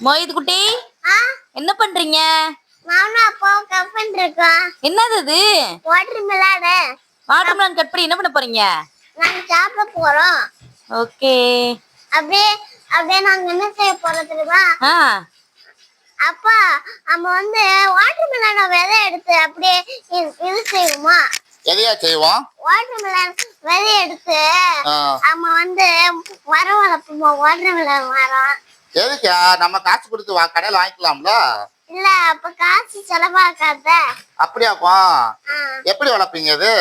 மோஹித் குட்டி, என்ன பண்றீங்க? நானும் அப்பாவும் கட் பண்ணிருக்கோம். என்னது இது? Water melon. Water melon cut பண்ணி என்ன பண்ண போறீங்க? நாங்க சாப்பிட போறோம். ஓகே. அப்படியே அப்படியே நாங்க என்ன செய்ய போறோம் தெரியுமா? அப்பா நம்ம வந்து வாட்டர் மெலனை விதை எடுத்து அப்படியே இது செய்வோமா? எதையா செய்வோம்? வாட்டர் மெலன் விதை எடுத்து நம்ம வந்து மரம் வளர்ப்போமா? வாட்டர் மெலன் மரம். எதுக்கா? நம்ம காசு கொடுத்து கடையில வாங்கிக்கலாம்ல. இல்ல, அப்ப காசு செலவாக்காத. அப்படியாப்பா? எப்படி வளர்ப்பீங்க இது?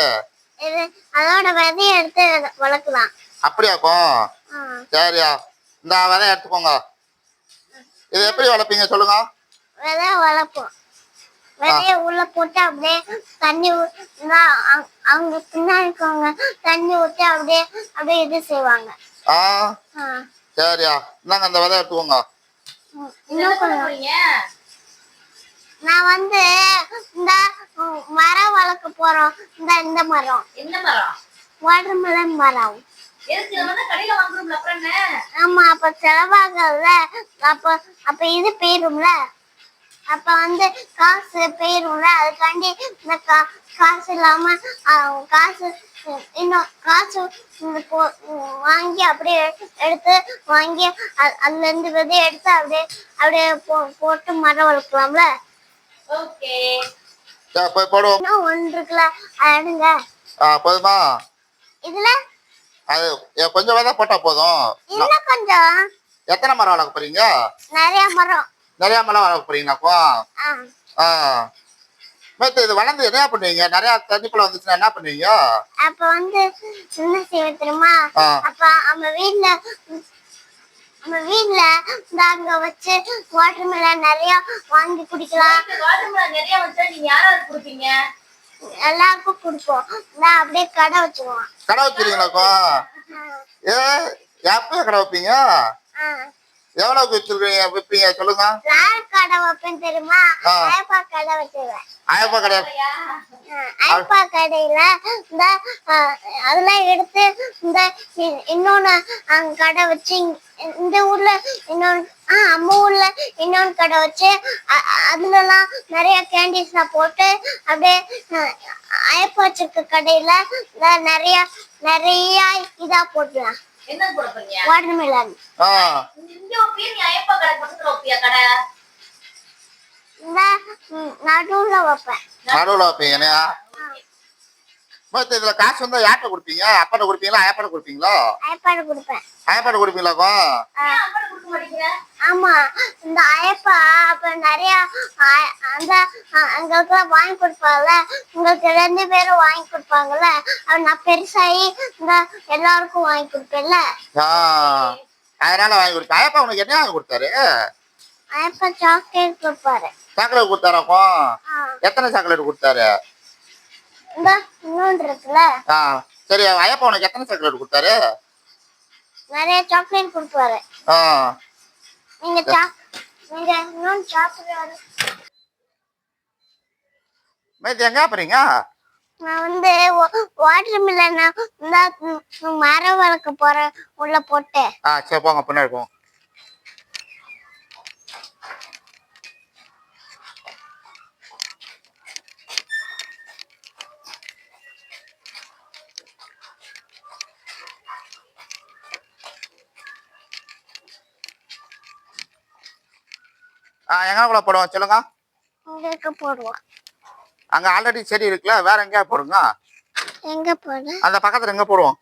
அதோட விதையை எடுத்து வளர்க்கலாம். அப்படியாப்பா? சரியா, இந்த விதை எடுத்துக்கோங்க. இது எப்படி வளர்ப்பீங்க சொல்லுங்க. விதை வளர்ப்போம். விதைய உள்ள போட்டு அப்படியே தண்ணி அவங்க பின்னாடி தண்ணி ஊற்றி அப்படியே அப்படியே இது செய்வாங்க. சரியா, இந்தாங்க அந்த விதை எடுத்துக்கோங்க. நான் வந்து இந்த மரம் வளர்க்க போறோம். இந்த மரம். என்ன மரம்? வாட்டர் மெலன் மரம். ஆமா, அப்ப செலவாகல. அப்ப இது போயிரும்ல. அப்ப வந்து காசு போயிரும்ல. அதுக்காண்டி இந்த காசு இல்லாம காசு இன்னும் காசு வாங்கி அப்படியே எடுத்து வாங்கி அதுல இருந்து விதைய எடுத்து அப்படியே அப்படியே போட்டு மரம் வளர்க்கலாம்ல. ஓகே. போய் போடுவோம். இன்னும் ஒன்று இருக்குல்ல, அது எடுங்க. போதுமா? இதுல அது கொஞ்சம் விதை போட்டா போதும். இன்னும் கொஞ்சம். எத்தனை மரம் வளர்க்க போறீங்க? நிறைய மரம். நிறைய மரம் வளர்க்க போறீங்களாப்பா? இது வளர்ந்து என்ன பண்ணுவீங்க? நிறைய தண்ணிக்குள்ள வந்துச்சுன்னா என்ன பண்ணுவீங்க? அப்ப வந்து என்ன செய்ய தெரியுமா? அப்ப நம்ம வீட்ல அங்க வச்சு வாட்டர் மெலன் நிறைய வாங்கி குடிக்கலாம். வாட்டர் மெலன் நிறைய வச்சா நீங்க யாராவது குடிப்பீங்க? எல்லாருக்கும் குடிப்போம். நான் அப்படியே கடை வச்சுக்குவோம். கடை வச்சிருக்கீங்களாக்கா? எப்ப கடை வைப்பீங்க? எவ்வளவுக்கு வச்சிருக்கீங்க விப்பீங்க சொல்லுங்க. கடை வைப்பேன் தெரியுமா? ஐயப்பா கடை வச்சிருவேன். ஐயப்பா கடை. ஐயப்பா கடையில இந்த அதெல்லாம் எடுத்து இந்த இன்னொன்னு அங்க கடை வச்சு இந்த ஊர்ல இன்னொன்னு அம்மா ஊர்ல இன்னொன்னு கடை வச்சு அதுலலாம் நிறைய கேண்டீஸ்லாம் போட்டு அப்படியே ஐயப்பா வச்சிருக்க கடையில நிறைய நிறைய இதா போடலாம். என்ன போட போறீங்க? Water melon. இங்க நீ ஐயப்பா கடை பக்கத்துல வைப்பியா கடை? இந்த நடுவுல வைப்பேன். நடுவுல வைப்பீங்க. இதுல காசு வந்தா யார்கிட்ட கொடுப்பீங்க? அப்பாட்ட கொடுப்பீங்களா ஐயப்பாட்ட கொடுப்பீங்களா? ஐயப்பாட்ட கொடுப்பேன். ஐயப்பாட்ட கொடுப்பீங்களாக்கா? அப்பாட்ட கொடுக்க மாட்டீங்க? ஆமா, இந்த ஐயப்பா அப்ப நிறைய அந்த அங்களுக்கு வாங்கி கொடுப்பாங்கல்ல. உங்களுக்கு 2 பேரும் வாங்கி கொடுப்பாங்கல்ல. நான் பெருசாகி இந்த எல்லாருக்கும் வாங்கி கொடுப்பேன்ல. அதனால வாங்கி கொடுப்பேன். ஐயப்பா உனக்கு என்ன வாங்கி கொடுத்தாரு? ஐயப்பா சாக்லேட் கொடுப்பாரு. சாக்லேட் கொடுத்தாராப்பா? எத்தனை சாக்லேட் கொடுத்தாரு? இந்த இன்னொன்று இருக்குல்ல. சரி, ஐயப்பா உனக்கு எத்தனை சாக்லேட் கொடுத்தாரு? நிறைய சாக்லேட் கொடுப்பாரு. நீங்க இன்னொன்று சாப்பிடுறாரு. எங்க போறீங்க? நான் வந்து வாட்டர் மெலன் மரம் வளர்க்க போறேன் உள்ள போட்டு. சரி போங்க, பின்னாடி போங்க. எங்கக்குள்ள போடுவோம் சொல்லுங்க. இங்க போடுவோம். அங்க ஆல்ரெடி செடி இருக்குல்ல, வேற எங்கேயா போடுங்க. எங்க போடு? அந்த பக்கத்துல எங்க போடுவோம்?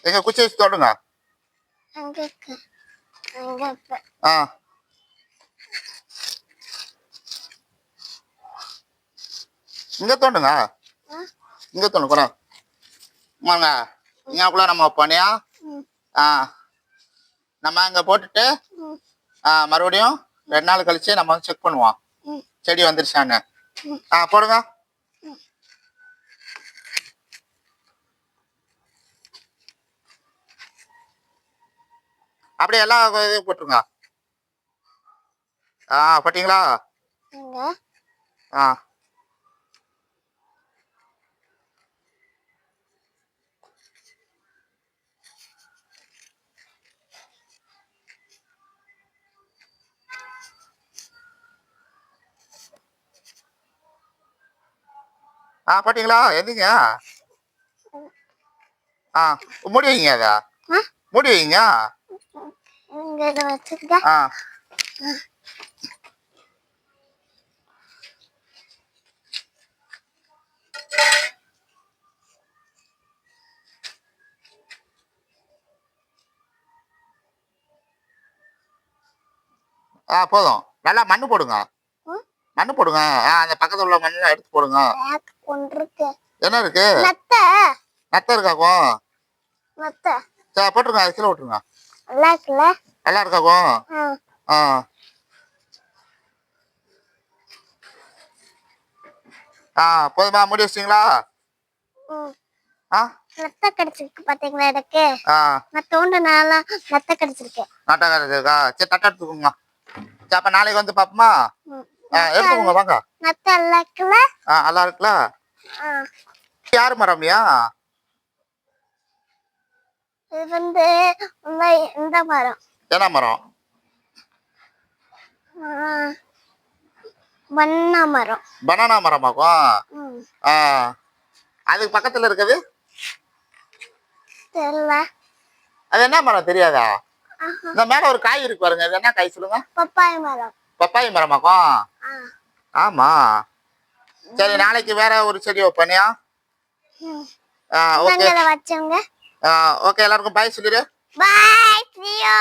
எங்க குச்சி வச்சு தோடுங்க. இங்க தோண்டுங்க. இங்க தோண்டு கூட வாங்க. இங்கக்குள்ள நம்ம பண்ணியா நம்ம அங்க போட்டுட்டு மறுபடியும் 2 நாள் கழிச்சு நம்ம வந்து செக் பண்ணுவோம் செடி வந்துருச்சான்னு. போடுங்க. அப்படியே எல்லா இதையும் போட்டுருங்க. போட்டீங்களா? போட்டீங்களா எதுங்க மூடி வைங்க அத மூடி வைங்க இங்க இதை வச்சிருக்க. போதும் நல்லா மண்ணு போடுங்க மண்ணு போடுங்க அந்த பக்கத்துல உள்ள மண்ணெல்லாம் எடுத்து போடுங்க ஒன்று இருக்கு. என்ன இருக்கு நத்தை நத்தை இருக்காக்கும் நத்தை சரி போட்டுருங்க அது கீழே விட்டுருங்க நல்லா இருக்குல்ல? நல்லா இருக்காக்கும் போதுமா மூடி வச்சிட்டீங்களா நத்தை கிடைச்சிருக்கு பாத்தீங்களா எனக்கு? நான் தோண்டனால நத்தை கிடைச்சிருக்கு. நட்டை கிடைச்சிருக்கா சரி தட்டை எடுத்துக்கோங்க சரி அப்ப நாளைக்கு வந்து பாப்போமா எடுத்துக்கோங்க வாங்க நத்தை நல்லா இருக்குல்ல? நல்லா இருக்குல்ல யாரு மரம்யா இது வந்து இந்த மரம் என்ன மரம் பனானா மரம். பனானா மரமாக்கும் அதுக்கு பக்கத்துல இருக்குது தெரியல. அது என்ன மரம் தெரியாதா இந்த மேல ஒரு காய் இருக்கு பாருங்க அது என்ன காய் சொல்லுங்க பப்பாய் மரம். பப்பாய் மரமாக்கும் ஆமா சரி நாளைக்கு வேற ஒரு செடி வைப்பனியா ஓகே வச்சவங்க ஓகே எல்லாருக்கும் பாய் சொல்லிடு பாய் see you